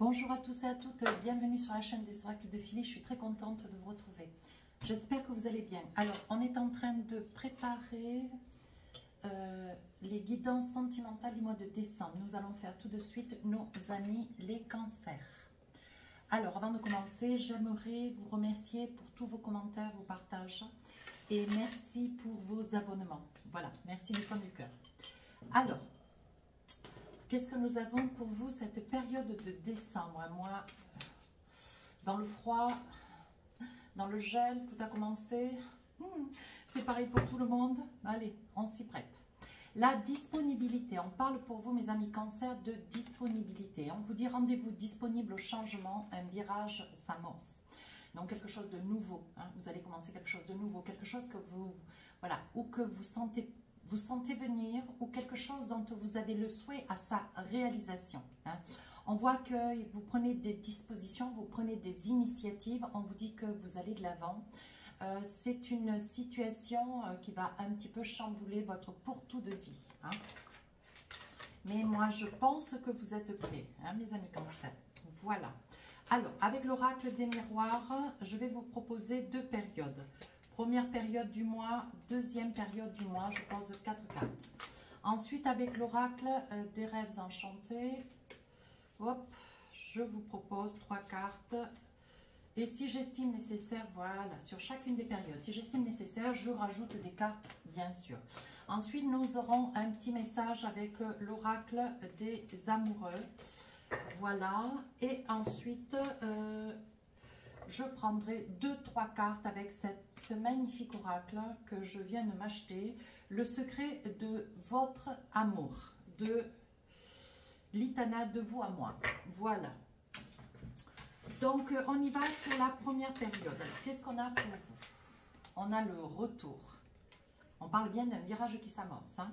Bonjour à tous et à toutes, bienvenue sur la chaîne des oracles de Philly, je suis très contente de vous retrouver. J'espère que vous allez bien. Alors, on est en train de préparer les guidances sentimentales du mois de décembre. Nous allons faire tout de suite nos amis les cancers. Alors, avant de commencer, j'aimerais vous remercier pour tous vos commentaires, vos partages et merci pour vos abonnements. Voilà, merci du fond du cœur. Alors, qu'est-ce que nous avons pour vous cette période de décembre? Moi, dans le froid, dans le gel, tout a commencé. C'est pareil pour tout le monde. Allez, on s'y prête. La disponibilité. On parle pour vous, mes amis cancer, de disponibilité. On vous dit rendez-vous disponible au changement. Un virage s'amorce. Donc, quelque chose de nouveau. Hein. Vous allez commencer quelque chose de nouveau. Quelque chose que vous, voilà, ou que vous sentez venir, ou quelque chose dont vous avez le souhait à sa réalisation. Hein. On voit que vous prenez des dispositions, vous prenez des initiatives, on vous dit que vous allez de l'avant. C'est une situation qui va un petit peu chambouler votre pourtour de vie. Hein. Mais moi, je pense que vous êtes prêts, hein, mes amis cancer. Voilà. Alors, avec l'oracle des miroirs, je vais vous proposer deux périodes. Première période du mois, deuxième période du mois, je pose 4 cartes. Ensuite, avec l'oracle des rêves enchantés, hop, je vous propose 3 cartes. Et si j'estime nécessaire, voilà, sur chacune des périodes, si j'estime nécessaire, je rajoute des cartes, bien sûr. Ensuite, nous aurons un petit message avec l'oracle des amoureux. Voilà. Et ensuite, je prendrai 2-3 cartes avec ce magnifique oracle que je viens de m'acheter. Le secret de votre amour, de l'Itana de vous à moi. Voilà. Donc, on y va pour la première période. Alors, qu'est-ce qu'on a pour vous? On a le retour. On parle bien d'un virage qui s'amorce. Hein.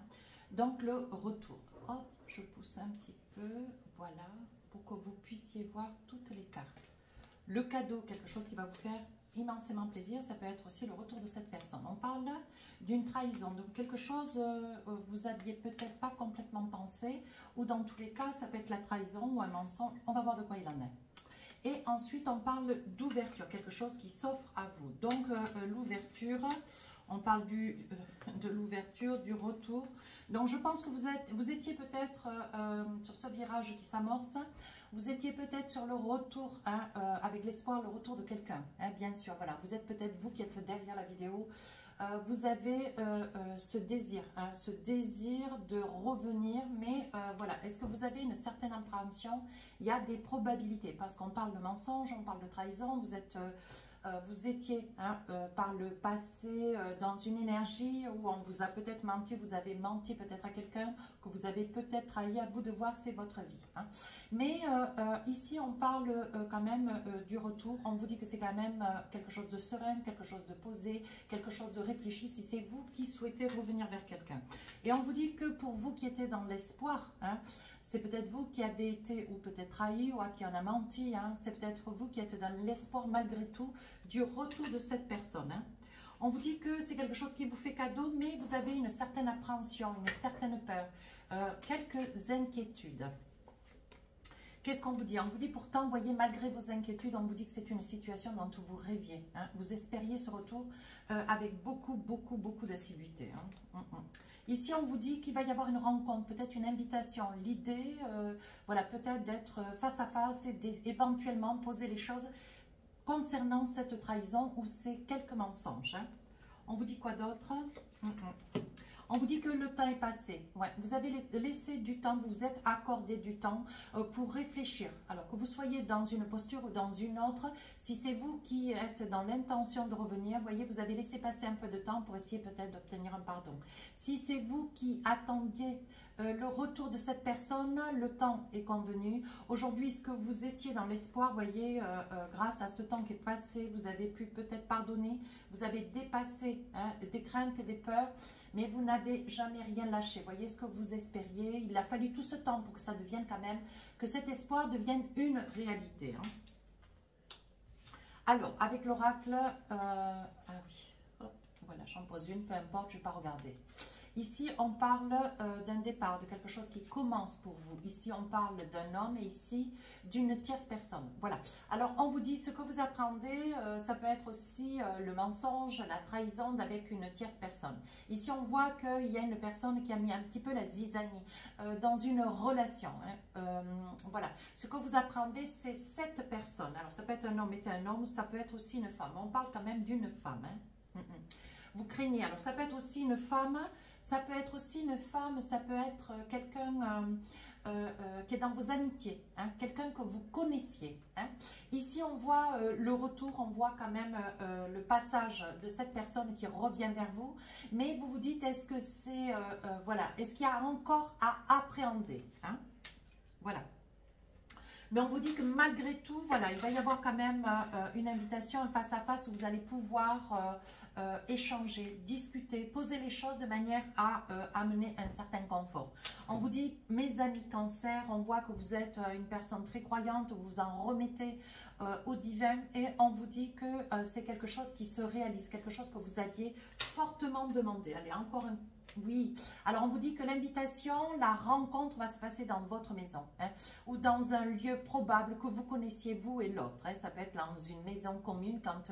Donc, le retour. Hop, je pousse un petit peu. Voilà, pour que vous puissiez voir toutes les cartes. Le cadeau, quelque chose qui va vous faire immensément plaisir, ça peut être aussi le retour de cette personne. On parle d'une trahison, donc quelque chose vous aviez peut-être pas complètement pensé, ou dans tous les cas, ça peut être la trahison ou un mensonge. On va voir de quoi il en est. Et ensuite, on parle d'ouverture, quelque chose qui s'offre à vous. Donc, l'ouverture, on parle de l'ouverture, du retour. Donc, je pense que vous étiez peut-être sur ce virage qui s'amorce. Vous étiez peut-être sur le retour, hein, avec l'espoir, le retour de quelqu'un. Hein, bien sûr, voilà. Vous êtes peut-être vous qui êtes derrière la vidéo. Vous avez ce désir de revenir, mais voilà, est-ce que vous avez une certaine appréhension? Il y a des probabilités, parce qu'on parle de mensonge, on parle de trahison, vous étiez hein, par le passé dans une énergie où on vous a peut-être menti, vous avez menti peut-être à quelqu'un, que vous avez peut-être trahi, à vous de voir, c'est votre vie. Hein. Mais ici, on parle quand même du retour, on vous dit que c'est quand même quelque chose de serein, quelque chose de posé, quelque chose de réfléchi, si c'est vous qui souhaitez revenir vers quelqu'un. Et on vous dit que pour vous qui étiez dans l'espoir, hein, c'est peut-être vous qui avez été ou peut-être trahi ou à qui on a menti, hein, c'est peut-être vous qui êtes dans l'espoir malgré tout du retour de cette personne. Hein. On vous dit que c'est quelque chose qui vous fait cadeau, mais vous avez une certaine appréhension, une certaine peur, quelques inquiétudes. Qu'est-ce qu'on vous dit? On vous dit pourtant, vous voyez, malgré vos inquiétudes, on vous dit que c'est une situation dont vous rêviez. Hein. Vous espériez ce retour avec beaucoup d'assiduité. Hein. Ici, on vous dit qu'il va y avoir une rencontre, peut-être une invitation. L'idée, voilà, peut-être d'être face à face et éventuellement poser les choses concernant cette trahison ou ces quelques mensonges. Hein. On vous dit quoi d'autre? On vous dit que le temps est passé. Ouais, vous avez laissé du temps, vous vous êtes accordé du temps pour réfléchir. Alors que vous soyez dans une posture ou dans une autre, si c'est vous qui êtes dans l'intention de revenir, vous voyez, vous avez laissé passer un peu de temps pour essayer peut-être d'obtenir un pardon. Si c'est vous qui attendiez le retour de cette personne, le temps est convenu. Aujourd'hui, ce que vous étiez dans l'espoir, vous voyez, grâce à ce temps qui est passé, vous avez pu peut-être pardonner, vous avez dépassé hein, des craintes et des peurs, mais vous n'avez jamais rien lâché. Voyez ce que vous espériez. Il a fallu tout ce temps pour que ça devienne quand même, que cet espoir devienne une réalité. Hein. Alors, avec l'oracle, ah oui, hop, voilà, j'en pose une, peu importe, je ne vais pas regarder. Ici, on parle d'un départ, de quelque chose qui commence pour vous. Ici, on parle d'un homme et ici, d'une tierce personne. Voilà. Alors, on vous dit ce que vous apprenez, ça peut être aussi le mensonge, la trahison avec une tierce personne. Ici, on voit qu'il y a une personne qui a mis un petit peu la zizanie dans une relation. Voilà. Ce que vous apprenez, c'est cette personne. Alors, ça peut être un homme et un homme, ça peut être aussi une femme. On parle quand même d'une femme. Vous craignez. Alors, ça peut être aussi une femme, ça peut être aussi une femme, ça peut être quelqu'un qui est dans vos amitiés, quelqu'un que vous connaissiez. Ici, on voit le retour, on voit quand même le passage de cette personne qui revient vers vous, mais vous vous dites, est-ce que c'est, voilà, est-ce qu'il y a encore à appréhender, voilà. Mais on vous dit que malgré tout, voilà, il va y avoir quand même une invitation, un face-à-face où vous allez pouvoir échanger, discuter, poser les choses de manière à amener un certain confort. On vous dit, mes amis cancer, on voit que vous êtes une personne très croyante, vous vous en remettez au divin et on vous dit que c'est quelque chose qui se réalise, quelque chose que vous aviez fortement demandé. Allez, encore un... Oui, alors on vous dit que l'invitation, la rencontre va se passer dans votre maison ou dans un lieu probable que vous connaissiez vous et l'autre. Ça peut être dans une maison commune quand,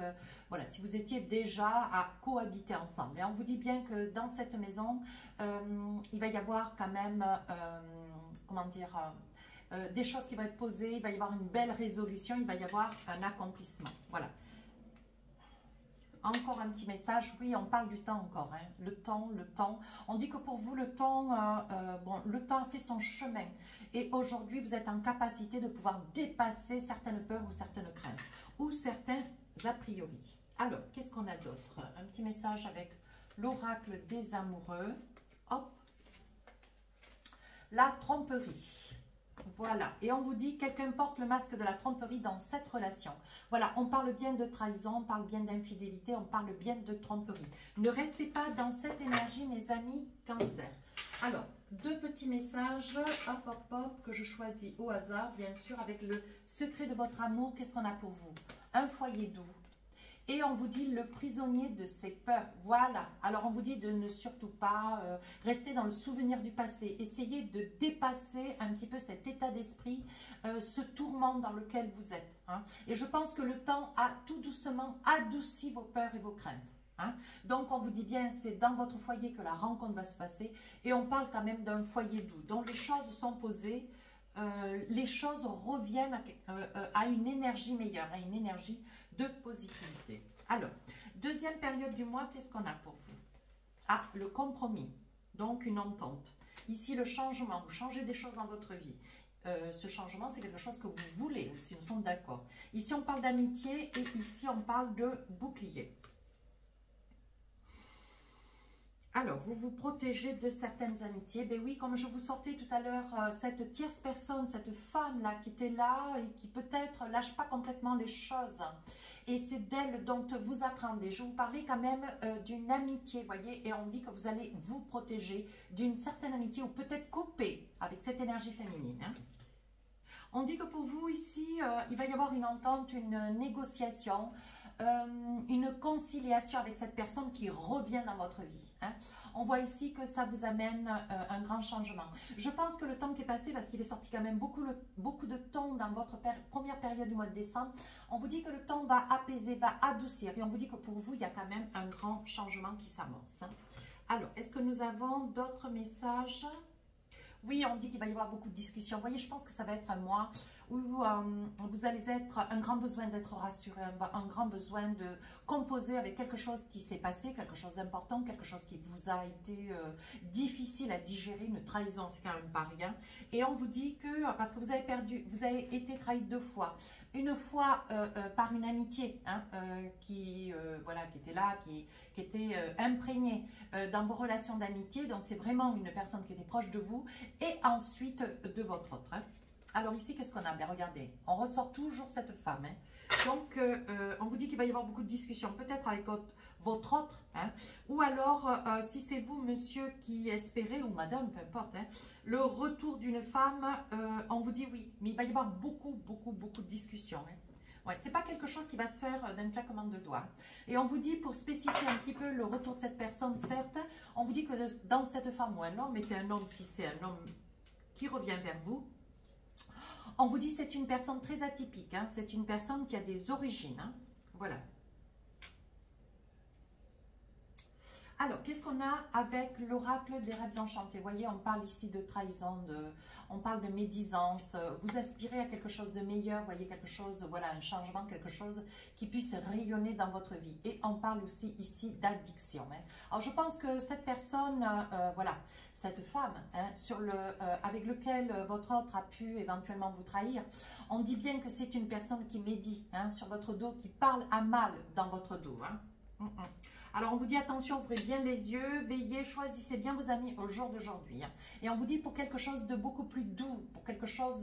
voilà, si vous étiez déjà à cohabiter ensemble. Et on vous dit bien que dans cette maison, il va y avoir quand même, comment dire, des choses qui vont être posées, il va y avoir une belle résolution, il va y avoir un accomplissement. Voilà. Encore un petit message, oui, on parle du temps encore, le temps. On dit que pour vous, le temps, bon, le temps a fait son chemin. Et aujourd'hui, vous êtes en capacité de pouvoir dépasser certaines peurs ou certaines craintes, ou certains a priori. Alors, qu'est-ce qu'on a d'autre? Un petit message avec l'oracle des amoureux. Hop. La tromperie. Voilà, et on vous dit, quelqu'un porte le masque de la tromperie dans cette relation. Voilà, on parle bien de trahison, on parle bien d'infidélité, on parle bien de tromperie. Ne restez pas dans cette énergie, mes amis cancer. Alors, deux petits messages, hop, que je choisis au hasard, bien sûr, avec le secret de votre amour. Qu'est-ce qu'on a pour vous? Un foyer doux. Et on vous dit le prisonnier de ses peurs. Voilà. Alors on vous dit de ne surtout pas rester dans le souvenir du passé. Essayez de dépasser un petit peu cet état d'esprit, ce tourment dans lequel vous êtes. Et je pense que le temps a tout doucement adouci vos peurs et vos craintes. Donc on vous dit bien, c'est dans votre foyer que la rencontre va se passer. Et on parle quand même d'un foyer doux, dont les choses sont posées. Les choses reviennent à une énergie meilleure, à une énergie de positivité. Alors, deuxième période du mois, qu'est-ce qu'on a pour vous? Ah, le compromis, donc une entente. Ici, le changement, vous changez des choses dans votre vie. Ce changement, c'est quelque chose que vous voulez aussi, nous sommes d'accord. Ici, on parle d'amitié et ici, on parle de bouclier. Alors, vous vous protégez de certaines amitiés. Ben oui, comme je vous sortais tout à l'heure, cette tierce personne, cette femme-là qui était là et qui peut-être lâche pas complètement les choses. Et c'est d'elle dont vous apprenez. Je vous parlais quand même d'une amitié, voyez, et on dit que vous allez vous protéger d'une certaine amitié ou peut-être couper avec cette énergie féminine. On dit que pour vous ici, il va y avoir une entente, une négociation, une conciliation avec cette personne qui revient dans votre vie. On voit ici que ça vous amène un grand changement. Je pense que le temps qui est passé, parce qu'il est sorti quand même beaucoup de temps dans votre première période du mois de décembre, on vous dit que le temps va apaiser, va adoucir. Et on vous dit que pour vous, il y a quand même un grand changement qui s'amorce. Alors, est-ce que nous avons d'autres messages ? Oui, on dit qu'il va y avoir beaucoup de discussions. Vous voyez, je pense que ça va être un mois où vous allez être un grand besoin d'être rassuré, un grand besoin de composer avec quelque chose qui s'est passé, quelque chose d'important, quelque chose qui vous a été difficile à digérer, une trahison, c'est quand même pas rien. Et on vous dit que, parce que vous avez été trahi 2 fois. Une fois par une amitié qui était là, qui était imprégnée dans vos relations d'amitié. Donc, c'est vraiment une personne qui était proche de vous. Et ensuite, de votre autre. Alors ici, qu'est-ce qu'on a? Bien, regardez, on ressort toujours cette femme. Donc, on vous dit qu'il va y avoir beaucoup de discussions, peut-être avec votre autre. Ou alors, si c'est vous, monsieur, qui espérez, ou madame, peu importe, le retour d'une femme, on vous dit oui. Mais il va y avoir beaucoup de discussions. Ouais, c'est pas quelque chose qui va se faire d'un claquement de doigts. Et on vous dit, pour spécifier un petit peu le retour de cette personne, certes, on vous dit que dans cette femme ou un homme, et qu'un homme, si c'est un homme qui revient vers vous, on vous dit c'est une personne très atypique, hein, c'est une personne qui a des origines, hein, voilà. Alors, qu'est-ce qu'on a avec l'oracle des rêves enchantés? Vous voyez, on parle ici de trahison, on parle de médisance. Vous aspirez à quelque chose de meilleur, vous voyez, quelque chose, voilà, un changement, quelque chose qui puisse rayonner dans votre vie. Et on parle aussi ici d'addiction. Hein. Alors, je pense que cette personne, voilà, cette femme, hein, avec lequel votre autre a pu éventuellement vous trahir, on dit bien que c'est une personne qui médit, hein, sur votre dos, qui parle à mal dans votre dos. Hein. Alors, on vous dit attention, ouvrez bien les yeux, veillez, choisissez bien vos amis au jour d'aujourd'hui. Hein. Et on vous dit pour quelque chose de beaucoup plus doux, pour quelque chose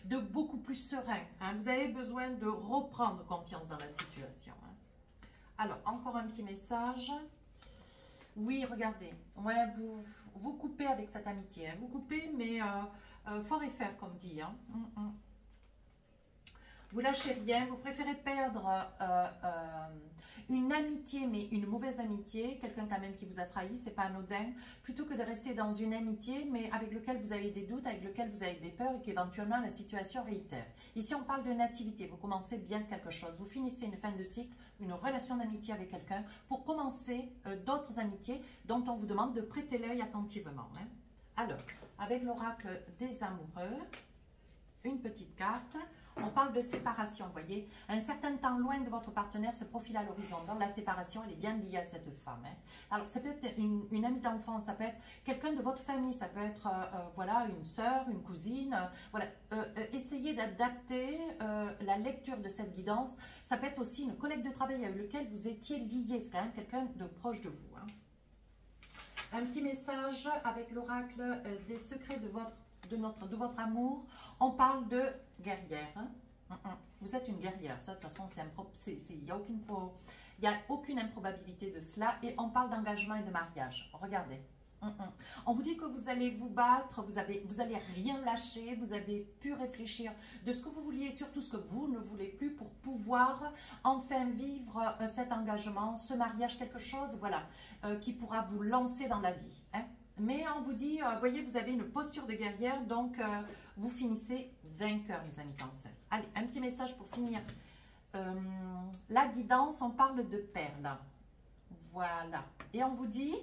de beaucoup plus serein. Hein. Vous avez besoin de reprendre confiance dans la situation. Hein. Alors, encore un petit message. Oui, regardez, ouais, vous coupez avec cette amitié. Hein. Vous coupez, mais fort et faire, comme dit. Hein. Vous lâchez rien, vous préférez perdre une amitié, mais une mauvaise amitié, quelqu'un quand même qui vous a trahi, c'est pas anodin, plutôt que de rester dans une amitié, mais avec lequel vous avez des doutes, avec lequel vous avez des peurs et qu'éventuellement la situation réitère. Ici, on parle de nativité, vous commencez bien quelque chose, vous finissez une fin de cycle, une relation d'amitié avec quelqu'un, pour commencer d'autres amitiés dont on vous demande de prêter l'œil attentivement. Hein. Alors, avec l'oracle des amoureux, une petite carte. On parle de séparation, vous voyez. Un certain temps loin de votre partenaire se profile à l'horizon. Donc, la séparation, elle est bien liée à cette femme. Hein. Alors, ça peut être une amie d'enfance, ça peut être quelqu'un de votre famille, ça peut être, voilà, une sœur, une cousine. Voilà. Essayez d'adapter la lecture de cette guidance. Ça peut être aussi une collègue de travail avec lequel vous étiez lié. C'est quand même quelqu'un de proche de vous. Hein. Un petit message avec l'oracle des secrets de votre amour. On parle de guerrière. Hein? Vous êtes une guerrière. Ça, de toute façon, il n'y a aucune improbabilité de cela. Et on parle d'engagement et de mariage. Regardez. On vous dit que vous allez vous battre, vous allez rien lâcher, vous avez pu réfléchir de ce que vous vouliez, surtout ce que vous ne voulez plus pour pouvoir enfin vivre cet engagement, ce mariage, quelque chose, voilà, qui pourra vous lancer dans la vie. Hein? Mais on vous dit, voyez, vous avez une posture de guerrière, donc vous finissez vainqueur, mes amis Cancer. Allez, un petit message pour finir. La guidance, on parle de perles. Voilà. Et on vous dit,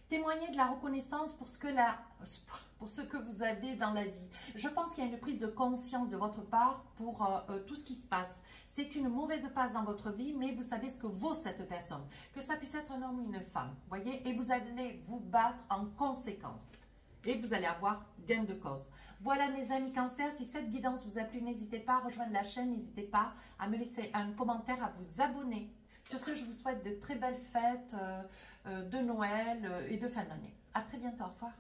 témoignez de la reconnaissance pour ce que vous avez dans la vie. Je pense qu'il y a une prise de conscience de votre part pour tout ce qui se passe. C'est une mauvaise passe dans votre vie, mais vous savez ce que vaut cette personne. Que ça puisse être un homme ou une femme, voyez, et vous allez vous battre en conséquence. Et vous allez avoir gain de cause. Voilà mes amis Cancer, si cette guidance vous a plu, n'hésitez pas à rejoindre la chaîne, n'hésitez pas à me laisser un commentaire, à vous abonner. Sur ce, je vous souhaite de très belles fêtes de Noël et de fin d'année. À très bientôt, au revoir.